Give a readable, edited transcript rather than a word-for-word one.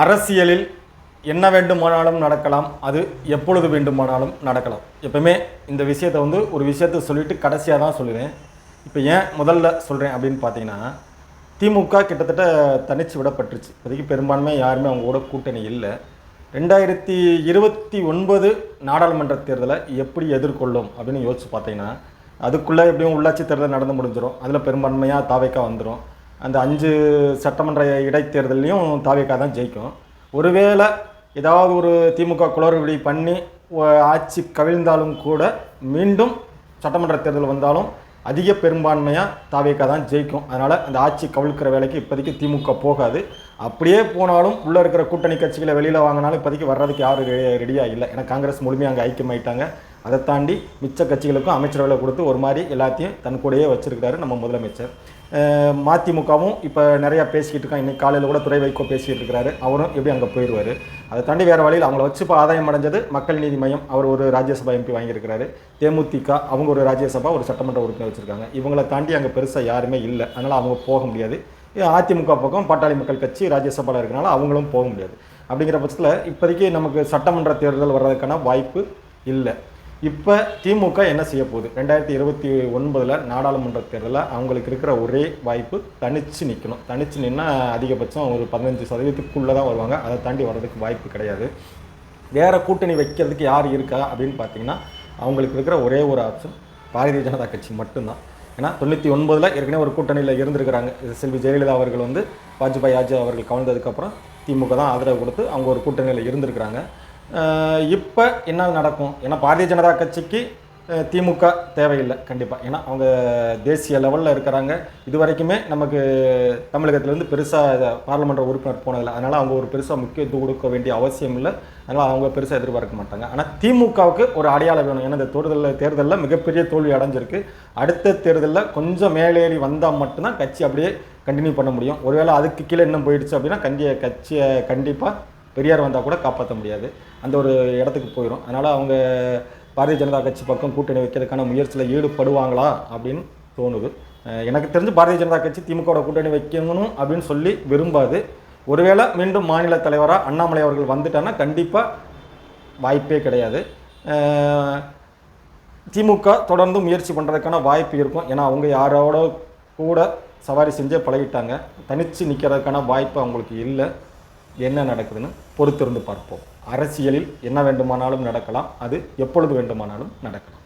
அரசியலில் என்ன வேண்டுமானாலும் நடக்கலாம், அது எப்பொழுது வேண்டுமானாலும் நடக்கலாம். எப்பவுமே இந்த விஷயத்தை ஒரு விஷயத்தை சொல்லிட்டு கடைசியாக தான் சொல்லுவேன். இப்போ ஏன் முதல்ல சொல்கிறேன் அப்படின்னு பார்த்தீங்கன்னா, திமுக கிட்டத்தட்ட தனிச்சு விடப்பட்டுருச்சு. இப்போதைக்கு பெரும்பான்மை யாருமே அவங்க கூட கூட்டணி இல்லை. 2029 நாடாளுமன்ற தேர்தலை எப்படி எதிர்கொள்ளும் அப்படின்னு யோசிச்சு பார்த்தீங்கன்னா, அதுக்குள்ளே எப்படியும் உள்ளாட்சி தேர்தல் நடந்து முடிஞ்சிடும். அதில் பெரும்பான்மையாக தாவேக்கா வந்துடும். அந்த 5 சட்டமன்ற இடைத்தேர்தலையும் தாவேக்கா தான் ஜெயிக்கும். ஒருவேளை ஏதாவது ஒரு திமுக குளறுபடி பண்ணி ஆட்சி கவிழ்ந்தாலும் கூட மீண்டும் சட்டமன்ற தேர்தல் வந்தாலும் அதிக பெரும்பான்மையாக தாவேக்கா தான் ஜெயிக்கும். அதனால் அந்த ஆட்சி கவிழ்க்கிற வேலைக்கு இப்போதைக்கு திமுக போகாது. அப்படியே போனாலும் உள்ளே இருக்கிற கூட்டணி கட்சிகளை வெளியில் வாங்கினாலும் இப்போதைக்கு வர்றதுக்கு யாரும் ரெடியாக இல்லை. ஏன்னா காங்கிரஸ் முழுமையாக அங்கே ஐக்கியமாயிட்டாங்க. அதை தாண்டி மிச்ச கட்சிகளுக்கும் அமைச்சரவைகளை கொடுத்து ஒரு மாதிரி எல்லாத்தையும் தன் கூடயே வச்சுருக்கிறாரு நம்ம முதலமைச்சர். மதிமுகவும் இப்போ நிறையா பேசிக்கிட்டு இருக்காங்க. இன்றைக்கி காலையில் கூட துரை வைகோ பேசிக்கிட்டு இருக்கிறாரு. அவரும் எப்படி அங்கே போயிடுவார். அதை தாண்டி வேறு வழியில் அவங்கள வச்சு இப்போ ஆதாயம் அடைஞ்சது மக்கள் நீதி மையம். அவர் ஒரு ராஜ்யசபா எம்பி வாங்கியிருக்கிறாரு. தேமுதிக அவங்க ஒரு ராஜ்யசபா ஒரு சட்டமன்ற உறுப்பினர் வச்சுருக்காங்க. இவங்களை தாண்டி அங்கே பெருசாக யாருமே இல்லை. அதனால் அவங்க போக முடியாது. அதிமுக பக்கம் பாட்டாளி மக்கள் கட்சி ராஜ்யசபாவில் இருக்கிறனால அவங்களும் போக முடியாது. அப்படிங்கிற பட்சத்தில் இப்போதைக்கு நமக்கு சட்டமன்ற தேர்தல் வர்றதுக்கான வாய்ப்பு இல்லை. இப்போ திமுக என்ன செய்ய போகுது? 2029 நாடாளுமன்ற தேர்தலில் அவங்களுக்கு இருக்கிற ஒரே வாய்ப்பு தனித்து நிற்கணும். தனித்து நின்னா அதிகபட்சம் ஒரு 15% தான் வருவாங்க. அதை தாண்டி வர்றதுக்கு வாய்ப்பு கிடையாது. வேறு கூட்டணி வைக்கிறதுக்கு யார் இருக்கா அப்படின்னு பார்த்தீங்கன்னா, அவங்களுக்கு இருக்கிற ஒரே ஒரு ஆப்ஷன் பாரதிய ஜனதா கட்சி மட்டும்தான். ஏன்னா 99 ஏற்கனவே ஒரு கூட்டணியில் இருந்திருக்கிறாங்க. செல்வி ஜெயலலிதா அவர்கள் வாஜ்பாய் அவர்கள் கவர்ந்ததுக்கப்புறம் திமுக தான் ஆதரவு கொடுத்து அவங்க ஒரு கூட்டணியில் இருந்திருக்கிறாங்க. இப்போ என்ன நடக்கும்? ஏன்னா பாரதிய ஜனதா கட்சிக்கு திமுக தேவையில்லை கண்டிப்பாக. ஏன்னா அவங்க தேசிய லெவலில் இருக்கிறாங்க. இது வரைக்குமே நமக்கு தமிழகத்திலேருந்து பெருசாக பார்லிமெண்ட் உறுப்பினர் போனதில்லை. அதனால் அவங்க ஒரு பெருசாக முக்கியத்துவம் கொடுக்க வேண்டிய அவசியம் இல்லை. அதனால் அவங்க பெருசாக எதிர்பார்க்க மாட்டாங்க. ஆனால் திமுகவுக்கு ஒரு அடையாளம் வேணும். ஏன்னா இந்த தேர்தலில் மிகப்பெரிய தோல்வி அடைஞ்சிருக்கு. அடுத்த தேர்தலில் கொஞ்சம் மேலேறி வந்தால் மட்டும்தான் கட்சி அப்படியே கண்டினியூ பண்ண முடியும். ஒருவேளை அதுக்கு கீழே இன்னும் போயிடுச்சு அப்படின்னா கட்சியை கண்டிப்பாக பெரியார் வந்தால் கூட காப்பாற்ற முடியாது. அந்த ஒரு இடத்துக்கு போயிடும். அதனால் அவங்க பாரதிய ஜனதா கட்சி பக்கம் கூட்டணி வைக்கிறதுக்கான முயற்சியில் ஈடுபடுவாங்களா அப்படின்னு தோணுது. எனக்கு தெரிஞ்சு பாரதிய ஜனதா கட்சி திமுகவோட கூட்டணி வைக்கணும் அப்படின்னு சொல்லி விரும்பாது. ஒருவேளை மீண்டும் மாநில தலைவராக அண்ணாமலை அவர்கள் வந்துட்டாங்கன்னா கண்டிப்பாக வாய்ப்பே கிடையாது. திமுக தொடர்ந்து முயற்சி பண்ணுறதுக்கான வாய்ப்பு இருக்கும். ஏன்னா அவங்க யாரோட கூட சவாரி செஞ்சே பழகிட்டாங்க. தனித்து நிற்கிறதுக்கான வாய்ப்பு அவங்களுக்கு இல்லை. என்ன நடக்குதுன்னு பொறுத்திருந்து பார்ப்போம். அரசியலில் என்ன வேண்டுமானாலும் நடக்கலாம், அது எப்பொழுது வேண்டுமானாலும் நடக்கலாம்.